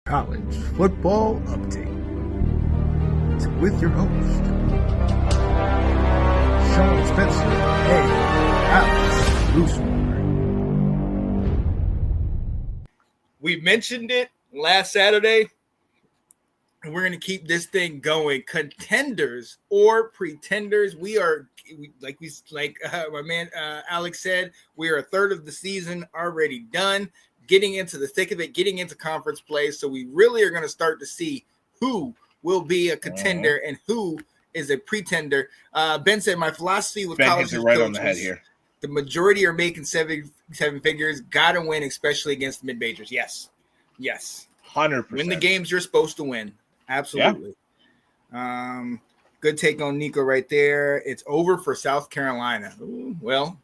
College Football Update with your host, Sean Spencer and Alex Loosemore. We mentioned it last Saturday, and we're going to keep this thing going. Contenders or pretenders. My man Alex said, we are a third of the season already done, getting into the thick of it, getting into conference play. So we really are going to start to see who will be a contender and who is a pretender. Ben said, my philosophy with college hits it right coaches, on the head here. The majority are making seven figures. Got to win, especially against mid majors. Yes, 100%. Win the games you're supposed to win. Absolutely. Yeah. Good take on Nico right there. It's over for South Carolina. Ooh, well,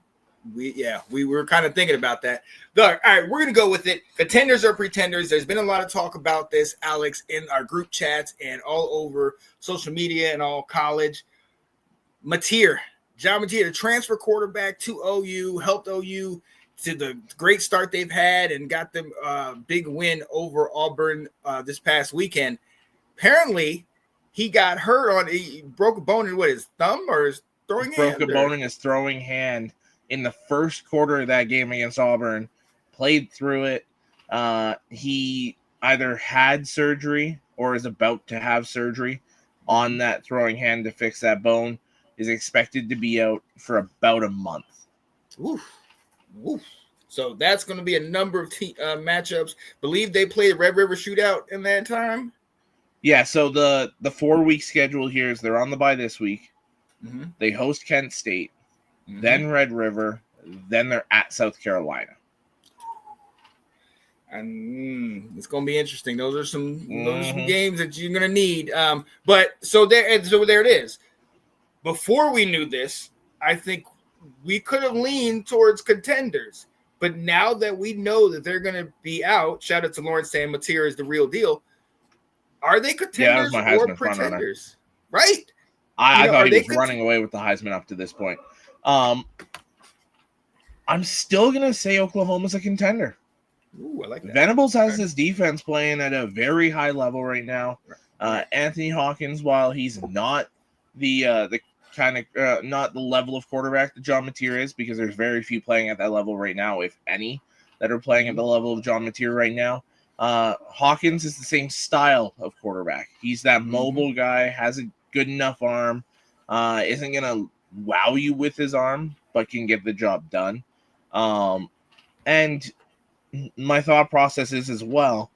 we were kind of thinking about that. All right, we're gonna go with it. Contenders or pretenders. There's been a lot of talk about this, Alex, in our group chats and all over social media and all college. John Mateer, the transfer quarterback to OU, helped OU to the great start they've had and got them a big win over Auburn this past weekend. Apparently, he got hurt he broke a bone in his thumb or his throwing hand? Broke a bone in his throwing hand in the first quarter of that game against Auburn, played through it. He either had surgery or is about to have surgery on that throwing hand to fix that bone. Is expected to be out for about a month. Oof. So that's going to be a number of matchups. Believe they played the Red River Shootout in that time? Yeah, so the 4-week schedule here is they're on the bye this week. Mm-hmm. They host Kent State, then Red River, then they're at South Carolina. And it's going to be interesting. Those are some games that you're going to need. But so there it is. Before we knew this, I think we could have leaned towards contenders. But now that we know that they're going to be out, shout out to Lawrence saying Mateer is the real deal. Are they contenders or pretenders? Right? I thought he was running away with the Heisman up to this point. I'm still going to say Oklahoma's a contender. Ooh, I like that. Venables has his defense playing at a very high level right now. Anthony Hawkins, while he's not the kind of not the level of quarterback that John Mateer is, because there's very few playing at that level right now, if any, that are playing at the level of John Mateer right now. Hawkins is the same style of quarterback. He's that mobile guy, has a good enough arm, isn't going to wow you with his arm, but can get the job done. And my thought process is as well,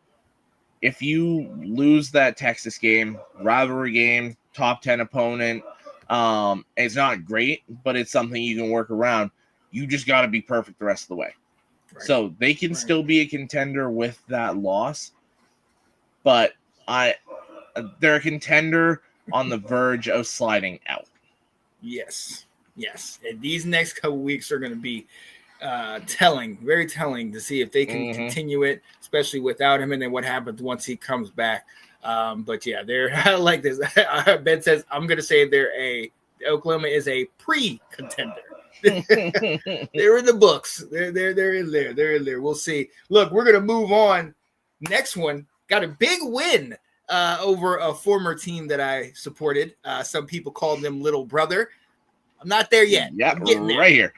if you lose that Texas game, rivalry game, top 10 opponent, it's not great, but it's something you can work around. You just got to be perfect the rest of the way. Right. So they can still be a contender with that loss, but they're a contender on the verge of sliding out. Yes. And these next couple weeks are going to be very telling to see if they can continue it, especially without him, and then what happens once he comes back. But yeah, I like this. Ben says, I'm going to say Oklahoma is a pre-contender. They're in the books. They're in there. They're in there. We'll see. Look, we're going to move on. Next one got a big win over a former team that I supported. Some people call them little brother. I'm not there yet. Yeah, I'm getting there. Right here.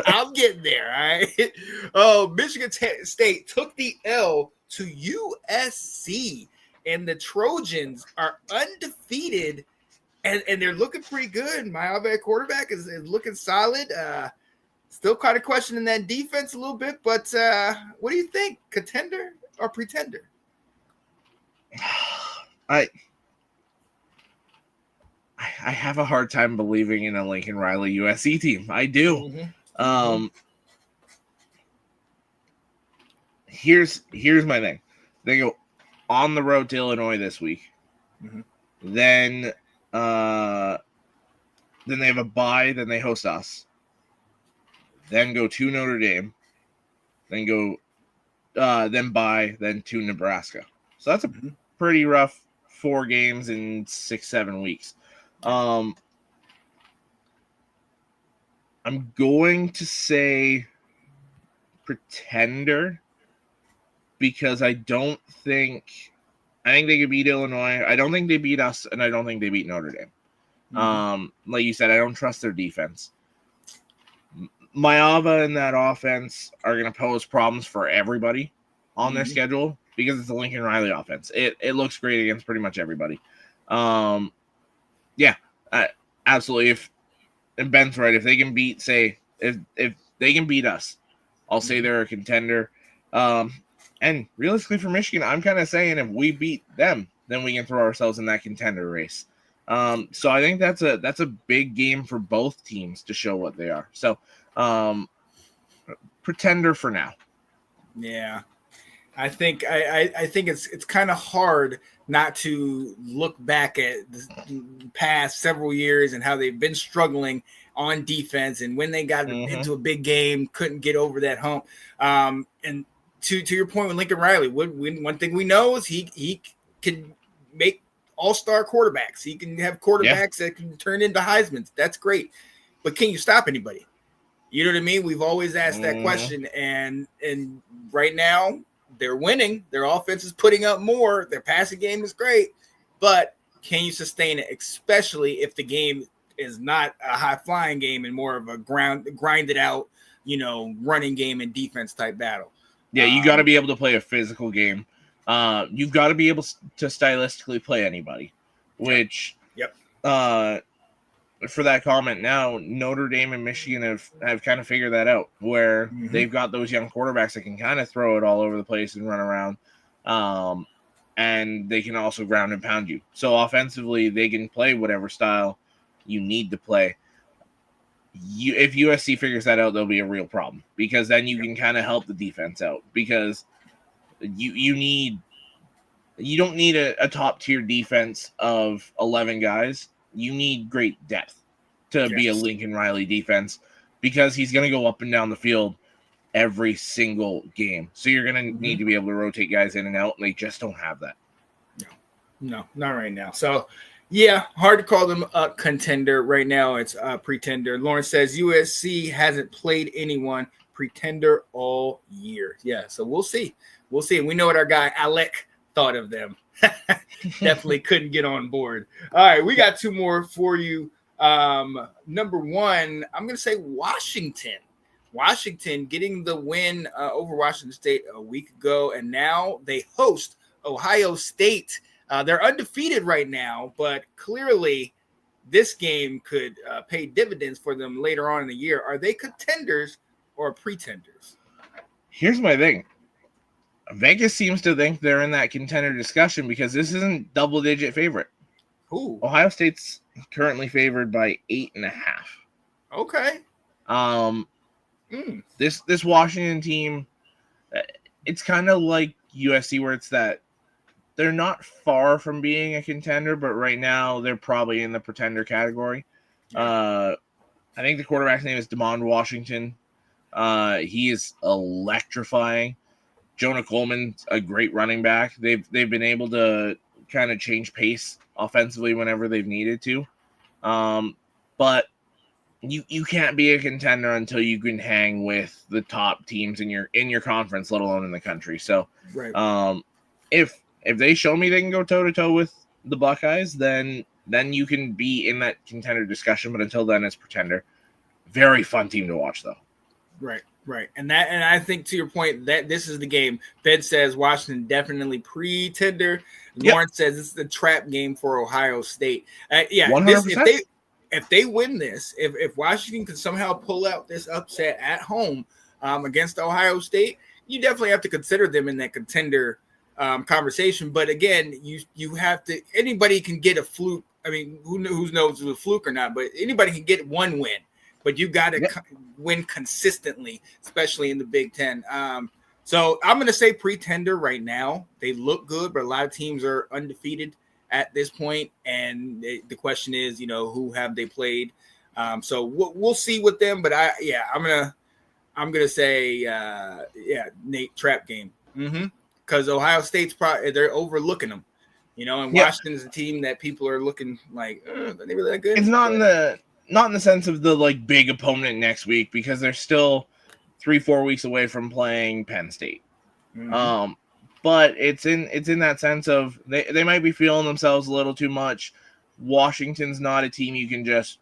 I'm getting there. All right. Oh, Michigan State took the L to USC. And the Trojans are undefeated, and they're looking pretty good. My quarterback is looking solid. Still kind of questioning that defense a little bit, but what do you think? Contender or pretender? I have a hard time believing in a Lincoln Riley USC team. I do. Here's my thing. They go on the road to Illinois this week. Then they have a bye. Then they host us. Then go to Notre Dame. Then go, then bye. Then to Nebraska. So that's a pretty rough 4 games in 6-7 weeks. I'm going to say pretender, because I don't think I think they could beat Illinois. I don't think they beat us, and I don't think they beat Notre Dame. Like you said, I don't trust their defense. Maeva and that offense are going to pose problems for everybody on their schedule because it's the Lincoln Riley offense. It looks great against pretty much everybody. Absolutely. And Ben's right. If they can beat, if they can beat us, I'll say they're a contender. And realistically for Michigan, I'm kind of saying if we beat them, then we can throw ourselves in that contender race. So I think that's a big game for both teams to show what they are. So pretender for now. Yeah. I think it's kind of hard not to look back at the past several years and how they've been struggling on defense, and when they got into a big game, couldn't get over that hump. And to your point with Lincoln Riley, one thing we know is he can make all-star quarterbacks. He can have quarterbacks that can turn into Heismans. That's great. But can you stop anybody? You know what I mean? We've always asked that question, and right now they're winning. Their offense is putting up more. Their passing game is great, but can you sustain it, especially if the game is not a high-flying game and more of a grinded out, running game and defense type battle? Yeah, you got to be able to play a physical game. You've got to be able to stylistically play anybody, which for that comment now, Notre Dame and Michigan have kind of figured that out, where they've got those young quarterbacks that can kind of throw it all over the place and run around, and they can also ground and pound you. So offensively, they can play whatever style you need to play. If USC figures that out, there'll be a real problem, because then you can kind of help the defense out, because you don't need a top tier defense of 11 guys. You need great depth to be a Lincoln Riley defense, because he's going to go up and down the field every single game. So you're going to need to be able to rotate guys in and out, and they just don't have that. No, not right now. So, yeah, hard to call them a contender right now. It's a pretender. Lawrence says USC hasn't played anyone pretender all year. Yeah, so we'll see. We'll see. We know what our guy Alec thought of them. Definitely couldn't get on board. All right, we got two more for you. Number one, I'm going to say Washington. Washington getting the win over Washington State a week ago, and now they host Ohio State. They're undefeated right now, but clearly this game could pay dividends for them later on in the year. Are they contenders or pretenders? Here's my thing. Vegas seems to think they're in that contender discussion because this isn't double-digit favorite. Ooh. Ohio State's currently favored by 8.5. Okay. This Washington team, it's kind of like USC, where it's that they're not far from being a contender, but right now they're probably in the pretender category. I think the quarterback's name is DeMond Washington. He is electrifying. Jonah Coleman's a great running back. They've been able to kind of change pace offensively whenever they've needed to. But you can't be a contender until you can hang with the top teams in your conference, let alone in the country. So if they show me they can go toe to toe with the Buckeyes, then you can be in that contender discussion. But until then, it's pretender. Very fun team to watch, though. Right. And I think, to your point, that this is the game. Fed says Washington definitely pretender. Lawrence says it's the trap game for Ohio State. 100%. If they win this, if Washington can somehow pull out this upset at home against Ohio State, you definitely have to consider them in that contender conversation. But again, you have to. Anybody can get a fluke. I mean, who knows if it's a fluke or not? But anybody can get one win. But you got to win consistently, especially in the Big Ten. So I'm going to say pretender right now. They look good, but a lot of teams are undefeated at this point. And the question is, who have they played? So we'll see with them. But I'm gonna say Nate, trap game. Because Ohio State's they're overlooking them. And Washington is a team that people are looking like, are they really that good? It's not in the sense of the big opponent next week, because they're still 3-4 weeks away from playing Penn State. but it's in that sense of they might be feeling themselves a little too much. Washington's not a team you can just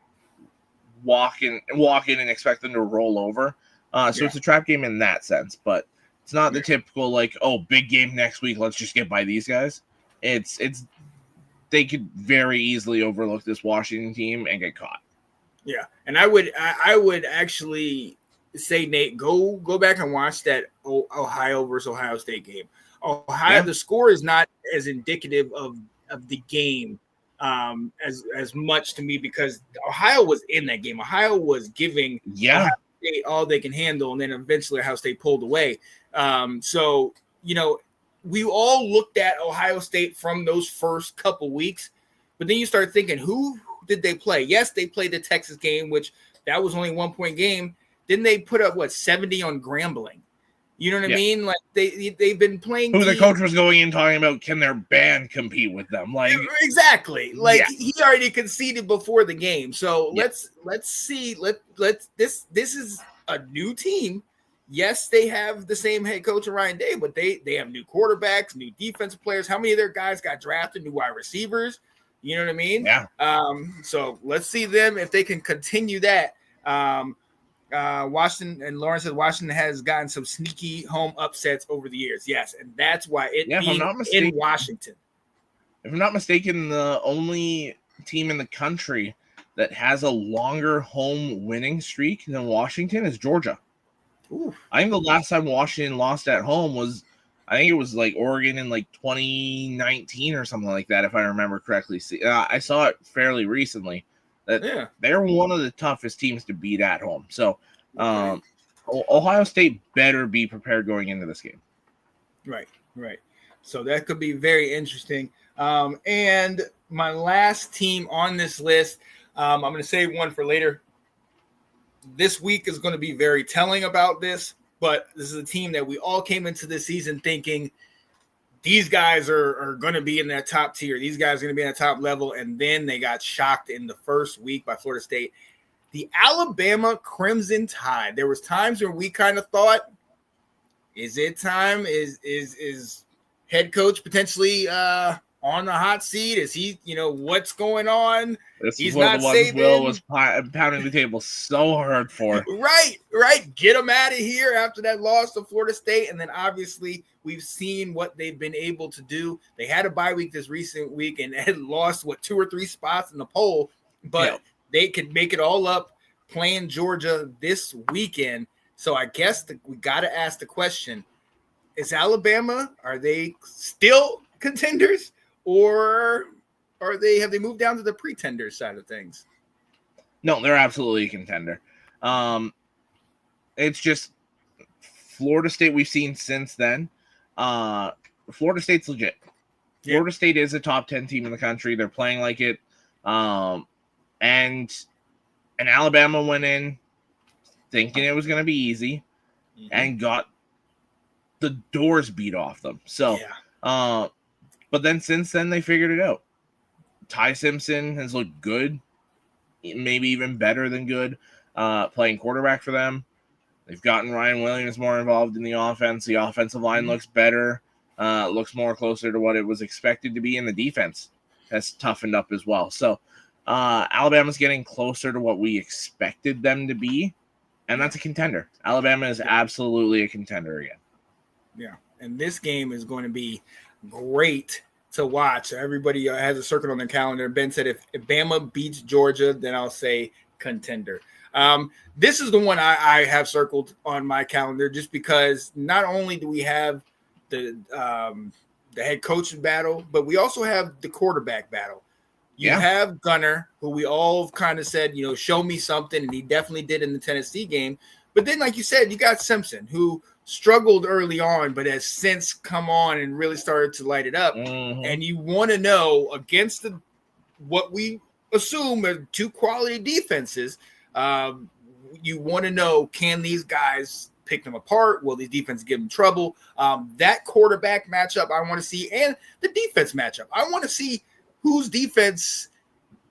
walk in and expect them to roll over. So it's a trap game in that sense, but it's not the typical like, oh, big game next week, let's just get by these guys. It's they could very easily overlook this Washington team and get caught. Yeah, and I would actually say, Nate, go back and watch that Ohio versus Ohio State game. Ohio, the score is not as indicative of the game as much to me, because Ohio was in that game. Ohio was giving Ohio State all they can handle, and then eventually Ohio State pulled away. So, we all looked at Ohio State from those first couple weeks, but then you start thinking, who did they play? Yes, they played the Texas game, which that was only 1-point game. Then they put up 70 on Grambling. You know what I mean? Like they've been playing. Who the coach was going in talking about, can their band compete with them? Like exactly. Like he already conceded before the game. So let's see. This is a new team. Yes, they have the same head coach, Ryan Day, but they have new quarterbacks, new defensive players. How many of their guys got drafted? New wide receivers. You know what I mean? Yeah. So let's see them if they can continue that. Washington, and Lauren says Washington has gotten some sneaky home upsets over the years. Yes, and that's why being in Washington. If I'm not mistaken, the only team in the country that has a longer home winning streak than Washington is Georgia. Ooh. I think the last time Washington lost at home was, I think it was like Oregon in like 2019 or something like that, if I remember correctly. I saw it fairly recently. That they're one of the toughest teams to beat at home. So Ohio State better be prepared going into this game. Right. So that could be very interesting. And my last team on this list, I'm going to save one for later. This week is going to be very telling about this, but this is a team that we all came into the season thinking these guys are going to be in that top tier. These guys are going to be in that top level, and then they got shocked in the first week by Florida State. The Alabama Crimson Tide. There was times where we kind of thought, is it time? Is head coach potentially on the hot seat? Is he, what's going on? He's not Saban. Will was pounding the table so hard for. Right. Get him out of here after that loss to Florida State. And then obviously we've seen what they've been able to do. They had a bye week this recent week and had lost 2 or 3 spots in the poll, but they could make it all up playing Georgia this weekend. So I guess we got to ask the question, is Alabama, are they still contenders, or have they moved down to the pretender side of things? No, they're absolutely a contender. It's just Florida State we've seen since then. Florida State's legit. Florida State is a top 10 team in the country. They're playing like it. And Alabama went in thinking it was going to be easy and got the doors beat off them. So, but then since then they figured it out. Ty Simpson has looked good, maybe even better than good, playing quarterback for them. They've gotten Ryan Williams more involved in the offense. The offensive line looks better, looks more closer to what it was expected to be, and the defense has toughened up as well. So Alabama's getting closer to what we expected them to be, and that's a contender. Alabama is absolutely a contender again. Yeah, and this game is going to be great to watch. Everybody has a circle on their calendar. Ben said if Bama beats Georgia, then I'll say contender. This is the one I have circled on my calendar just because not only do we have the head coach battle, but we also have the quarterback battle. You have Gunner, who we all kind of said, show me something, and he definitely did in the Tennessee game. But then, like you said, you got Simpson, who struggled early on, but has since come on and really started to light it up. Mm-hmm. And you want to know, against what we assume are 2 quality defenses, you want to know, can these guys pick them apart? Will these defenses give them trouble? That quarterback matchup I want to see, and the defense matchup. I want to see whose defense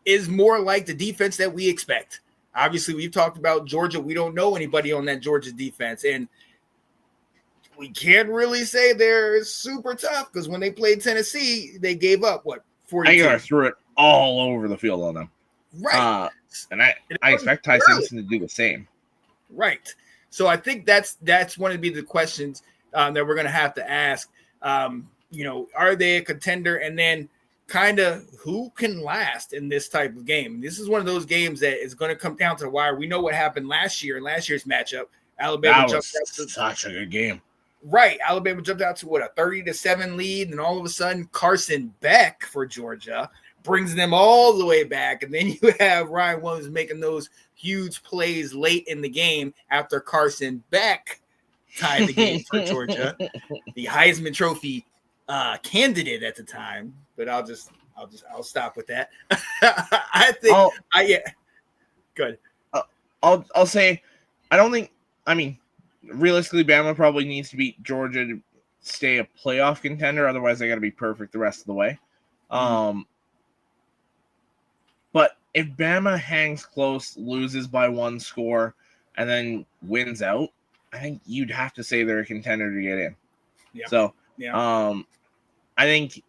is more like the defense that we expect. Obviously, we've talked about Georgia. We don't know anybody on that Georgia defense. And we can't really say they're super tough because when they played Tennessee, they gave up, 42? I threw it all over the field on them. Right. And I expect Ty Simpson to do the same. Right. So I think that's one of the questions that we're going to have to ask. Are they a contender? And then kind of who can last in this type of game? This is one of those games that is going to come down to the wire. We know what happened last year in last year's matchup. Alabama jumped out to such a good game. Right. Alabama jumped out to a 30-7 lead, and all of a sudden Carson Beck for Georgia brings them all the way back. And then you have Ryan Williams making those huge plays late in the game after Carson Beck tied the game for Georgia, the Heisman Trophy candidate at the time. But I'll stop with that. I think good. I'll say realistically, Bama probably needs to beat Georgia to stay a playoff contender. Otherwise, they got to be perfect the rest of the way. But if Bama hangs close, loses by one score, and then wins out, I think you'd have to say they're a contender to get in. Yeah. So, I think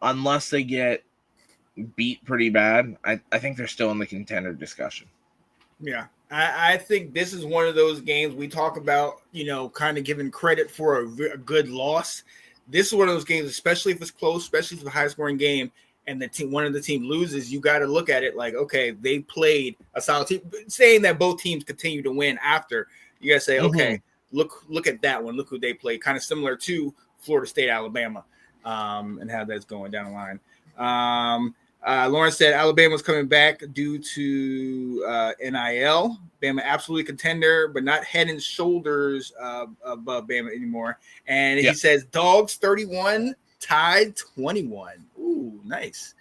unless they get beat pretty bad, I think they're still in the contender discussion. Yeah. I think this is one of those games we talk about, kind of giving credit for a good loss. This is one of those games, especially if it's close, especially if it's a high-scoring game, and one of the team loses, you got to look at it like, okay, they played a solid team. Saying that both teams continue to win after, you got to say, okay, look at that one. Look who they played. Kind of similar to Florida State, Alabama, and how that's going down the line. Lawrence said Alabama's coming back due to NIL. Bama absolutely contender, but not head and shoulders above Bama anymore. And he says Dogs 31, Tide 21. Ooh, nice.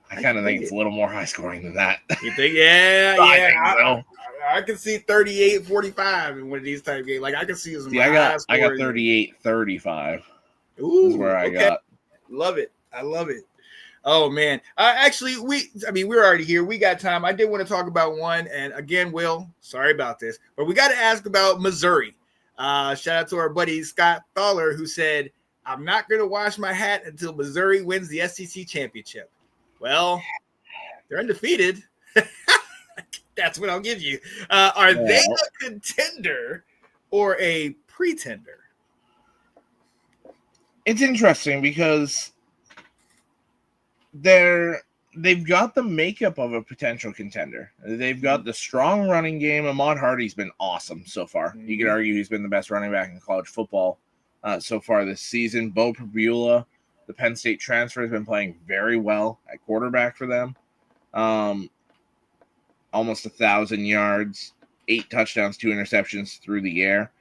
I kind of think it's a little more high scoring than that. You think? Yeah. I think so. I can see 38-45 in one of these type games. Like I can see some. I got 38-35. Ooh, is where I got. Love it. I love it. Oh man. We're already here. We got time. I did want to talk about one, and again, Will, sorry about this, but we got to ask about Missouri. Shout out to our buddy Scott Thaller, who said, "I'm not going to wash my hat until Missouri wins the SEC championship." Well, they're undefeated. That's what I'll give you. Are they a contender or a pretender? It's interesting because they've got the makeup of a potential contender. They've got the strong running game. Ahmad Hardy's been awesome so far. You could argue he's been the best running back in college football so far this season. Bo Pribula, the Penn State transfer, has been playing very well at quarterback for them. Almost 1,000 yards, 8 touchdowns, 2 interceptions through the air.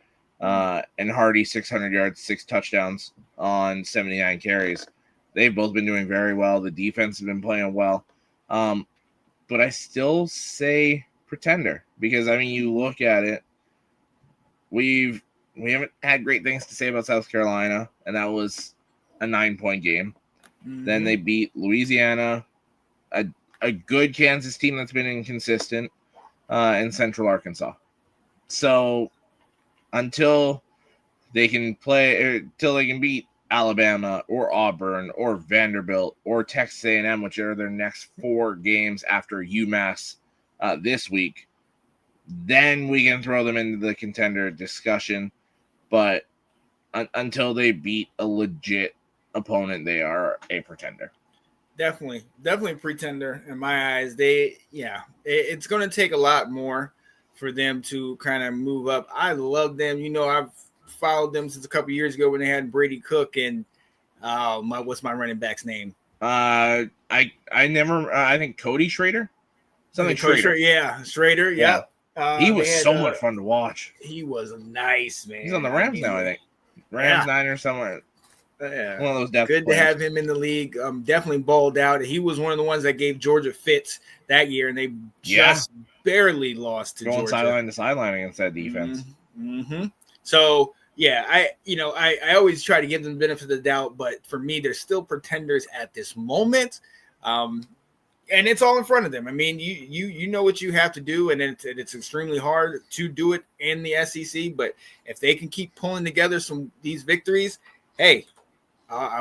And Hardy, 600 yards, 6 touchdowns on 79 carries. They've both been doing very well. The defense has been playing well. But I still say pretender because, you look at it, we haven't had great things to say about South Carolina, and that was a 9-point game. Then they beat Louisiana, a good Kansas team that's been inconsistent, in Central Arkansas. So until they can beat Alabama or Auburn or Vanderbilt or Texas A&M, which are their next 4 games after UMass this week, then we can throw them into the contender discussion. But until they beat a legit opponent, they are a pretender. Definitely pretender in my eyes. It's going to take a lot more for them to kind of move up. I love them. I've followed them since a couple years ago when they had Brady Cook and what's my running back's name? I think Cody Schrader. Schrader. Yeah, Schrader. Yeah. He was so much fun to watch. He was nice, man. He's on the Rams now, I think. Niners somewhere. Yeah. One of those depth Good players. to have him in the league. Definitely balled out. He was one of the ones that gave Georgia fits that year, and they just barely lost to Going Georgia. sideline to sideline against that defense. So, I always try to give them the benefit of the doubt, but for me, they're still pretenders at this moment. And it's all in front of them. I mean, you know what you have to do, and it's extremely hard to do it in the SEC. But if they can keep pulling together these victories, hey,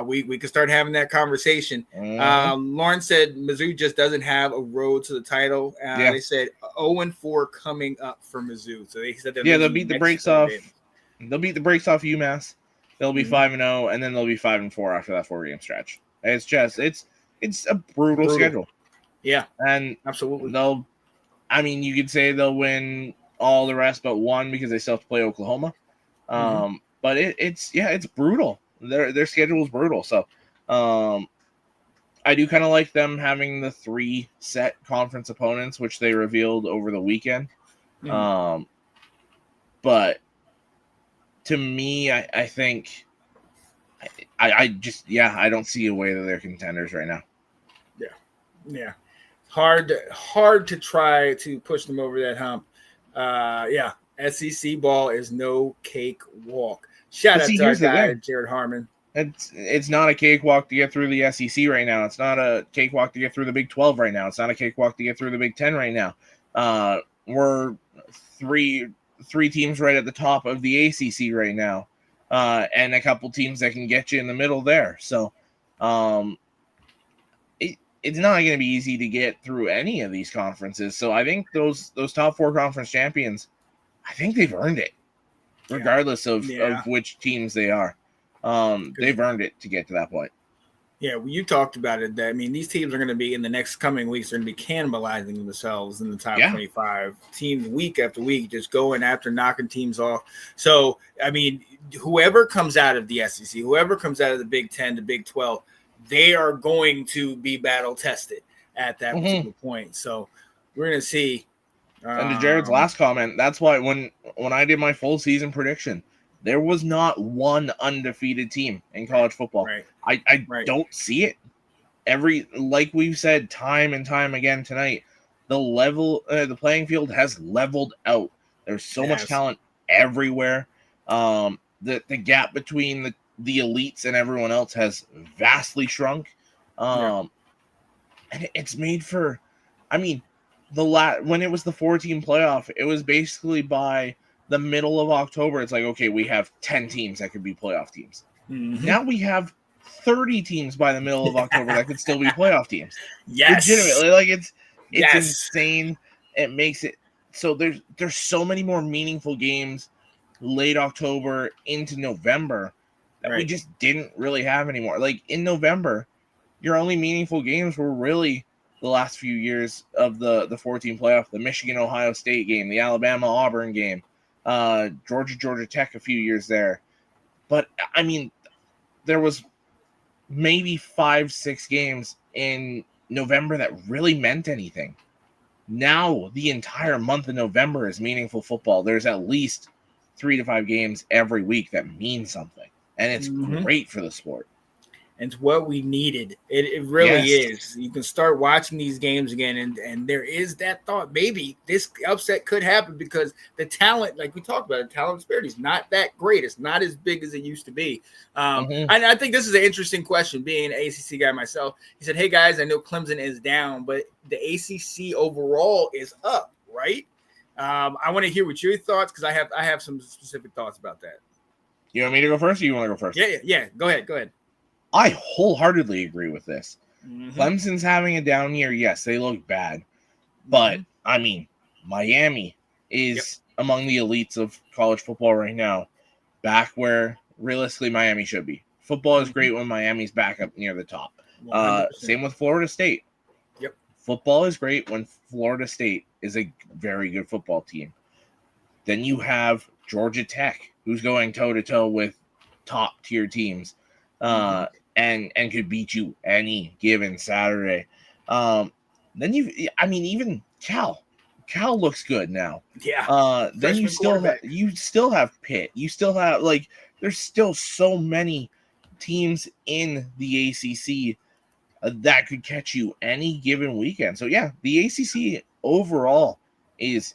we can start having that conversation. Lauren said Mizzou just doesn't have a road to the title. They said 0-4 coming up for Mizzou. So they said they'll beat the brakes off. They'll beat the brakes off UMass. They'll be 5-0, and then they'll be 5-4 after that 4-game stretch. It's just it's a brutal schedule. Yeah, and absolutely. You could say they'll win all the rest but one because they still have to play Oklahoma. But it's brutal. Their schedule is brutal. So I do kind of like them having the 3 set conference opponents, which they revealed over the weekend. But to me, I think I don't see a way that they're contenders right now. Yeah. Hard to try to push them over that hump. SEC ball is no cakewalk. Shout out to our guy, Jared Harmon. It's not a cakewalk to get through the SEC right now. It's not a cakewalk to get through the Big 12 right now. It's not a cakewalk to get through the Big 10 right now. We're three teams right at the top of the ACC right now, and a couple teams that can get you in the middle there. So it's not going to be easy to get through any of these conferences. So I think those top 4 conference champions, I think they've earned it, regardless of which teams they are. They've earned it to get to that point. Yeah, well, you talked about it. These teams are going to be in the next coming weeks. They're going to be cannibalizing themselves in the top 25 teams week after week, just going after knocking teams off. So, whoever comes out of the SEC, whoever comes out of the Big 10, the Big 12, they are going to be battle tested at that particular point. So, we're going to see. And to Jared's last comment, that's why when I did my full season prediction, there was not one undefeated team in college football. Right. I don't see it. Like we've said time and time again tonight, the playing field has leveled out. There's so much talent everywhere. The gap between the elites and everyone else has vastly shrunk. And it's made for, when it was the 4-team playoff, it was basically by the middle of October. It's like, okay, we have 10 teams that could be playoff teams. Now we have 30 teams by the middle of October that could still be playoff teams. Yes. Legitimately. Like it's insane. It makes it so there's so many more meaningful games late October into November that we just didn't really have anymore. Like in November, your only meaningful games were really the last few years of the 4-team playoff, the Michigan-Ohio State game, the Alabama-Auburn game, Georgia Tech a few years there. But, there was maybe 5-6 games in November that really meant anything. Now, the entire month of November is meaningful football. There's at least 3 to 5 games every week that mean something. And it's great for the sport. It's what we needed. It really is. You can start watching these games again, and there is that thought, maybe this upset could happen because the talent, like we talked about, the talent disparity is not that great. It's not as big as it used to be. And I think this is an interesting question, being an ACC guy myself. He said, hey, guys, I know Clemson is down, but the ACC overall is up, right? I want to hear what your thoughts, because I have some specific thoughts about that. You want me to go first, or you want to go first? Yeah. Go ahead. I wholeheartedly agree with this. Clemson's having a down year. Yes, they look bad. But, Miami is among the elites of college football right now, back where realistically Miami should be. Football is great when Miami's back up near the top. Same with Florida State. Yep. Football is great when Florida State is a very good football team. Then you have Georgia Tech, who's going toe-to-toe with top-tier teams. And could beat you any given Saturday. Then even Cal looks good now. Yeah. Then you still have Pitt. You still have there's still so many teams in the ACC that could catch you any given weekend. So yeah, the ACC overall is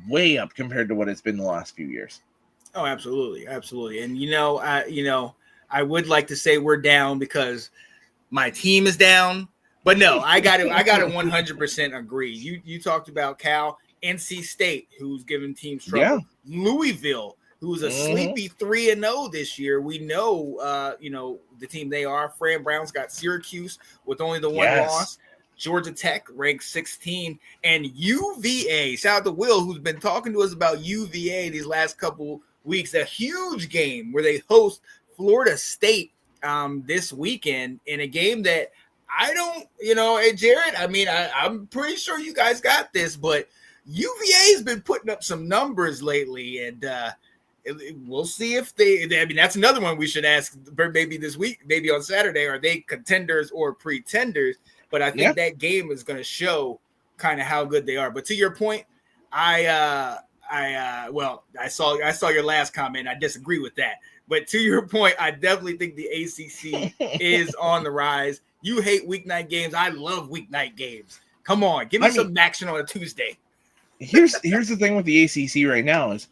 way up compared to what it's been the last few years. Oh, absolutely. And I would like to say we're down because my team is down, But no, I got to 100% agree. You talked about Cal, NC State, who's giving teams trouble. Yeah. Louisville, who's a sleepy 3-0 this year. We know, the team they are. Fran Brown's got Syracuse with only the one loss. Georgia Tech ranked 16, and UVA. Shout out to Will, who's been talking to us about UVA these last couple weeks. A huge game where they host Florida State this weekend in a game that I don't, hey, Jared, I mean, I'm pretty sure you guys got this, but UVA's been putting up some numbers lately, and we'll see if that's another one we should ask maybe this week, maybe on Saturday. Are they contenders or pretenders? But I think that game is going to show kind of how good they are. But to your point, I saw your last comment. I disagree with that. But to your point, I definitely think the ACC is on the rise. You hate weeknight games. I love weeknight games. Come on, give me some action on a Tuesday. Here's the thing with the ACC right now is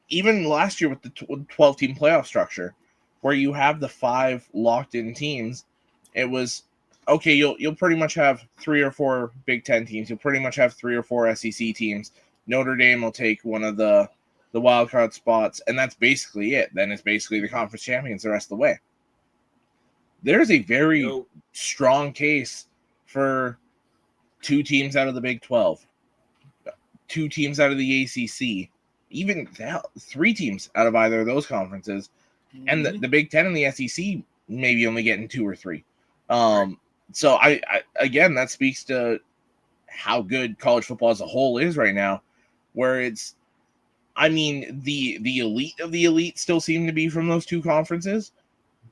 even last year with the 12-team playoff structure, where you have the 5 locked-in teams, it was okay. You'll pretty much have 3 or 4 Big Ten teams. You'll pretty much have 3 or 4 SEC teams. Notre Dame will take one of the wild card spots, and that's basically it. Then it's basically the conference champions the rest of the way. There's a very strong case for 2 teams out of the Big 12, 2 teams out of the ACC, even 3 teams out of either of those conferences, and the Big 10 and the SEC maybe only getting 2 or 3. So I again, that speaks to how good college football as a whole is right now, where it's, I mean, the elite of the elite still seem to be from those 2 conferences,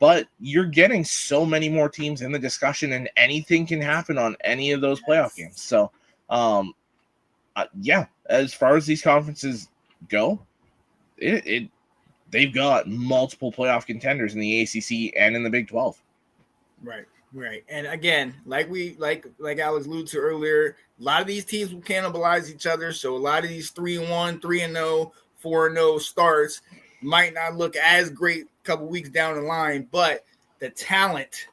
but you're getting so many more teams in the discussion, and anything can happen on any of those playoff games. So, as far as these conferences go, they've got multiple playoff contenders in the ACC and in the Big 12. Right. And again, like Alex alluded to earlier, a lot of these teams will cannibalize each other. So a lot of these 3-1, 3-0, 4-0 starts might not look as great a couple weeks down the line, but the talent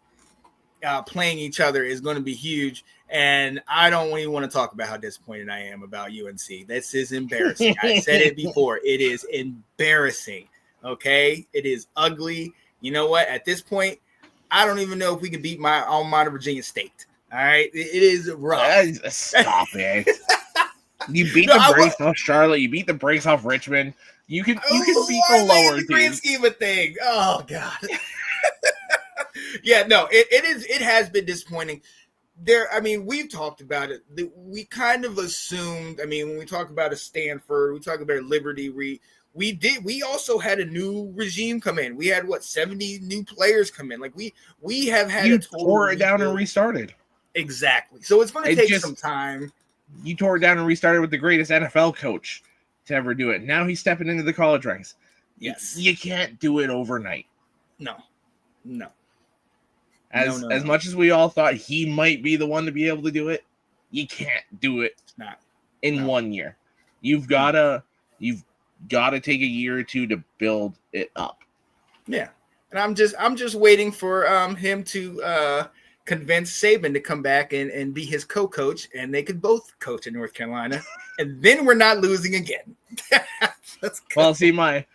playing each other is going to be huge. And I don't even want to talk about how disappointed I am about UNC. This is embarrassing. I said it before. It is embarrassing. Okay? It is ugly. You know what? At this point, I don't even know if we can beat my alma mater, Virginia State. All right? It is rough. Stop it. You beat the brakes off Charlotte. You beat the brakes off Richmond. You can beat the lower teams. Grand scheme of things. Oh, God. Yeah, no, it has been disappointing. We've talked about it. We kind of assumed, when we talk about a Stanford, we talk about Liberty, we also had a new regime come in. We had 70 new players come in. Like we have had you tore it down and restarted. Exactly. So it's going to take some time. You tore it down and restarted with the greatest NFL coach to ever do it. Now he's stepping into the college ranks. Yes. You can't do it overnight. No. As much as we all thought he might be the one to be able to do it, you can't do it in 1 year. You've got to take a year or 2 to build it up. Yeah. And I'm just waiting for him to convince Saban to come back and be his co-coach, and they could both coach in North Carolina, and then we're not losing again. Well, see, my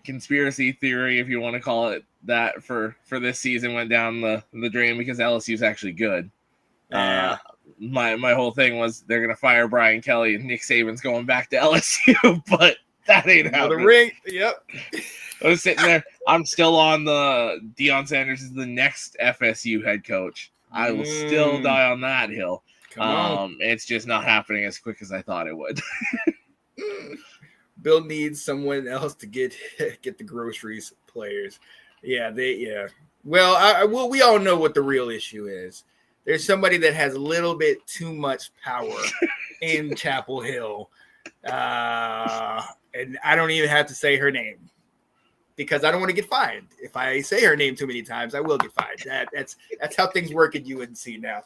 conspiracy theory, if you want to call it that, for this season went down the drain because LSU is actually good. My whole thing was they're gonna fire Brian Kelly and Nick Saban's going back to LSU, but that ain't happening. The ring. Yep. I was sitting there. I'm still on the Deion Sanders is the next FSU head coach. I will still die on that hill. It's just not happening as quick as I thought it would. Bill needs someone else to get the groceries players. Yeah. Well, we all know what the real issue is. There's somebody that has a little bit too much power in Chapel Hill. And I don't even have to say her name because I don't want to get fined. If I say her name too many times, I will get fined. That's how things work at UNC now.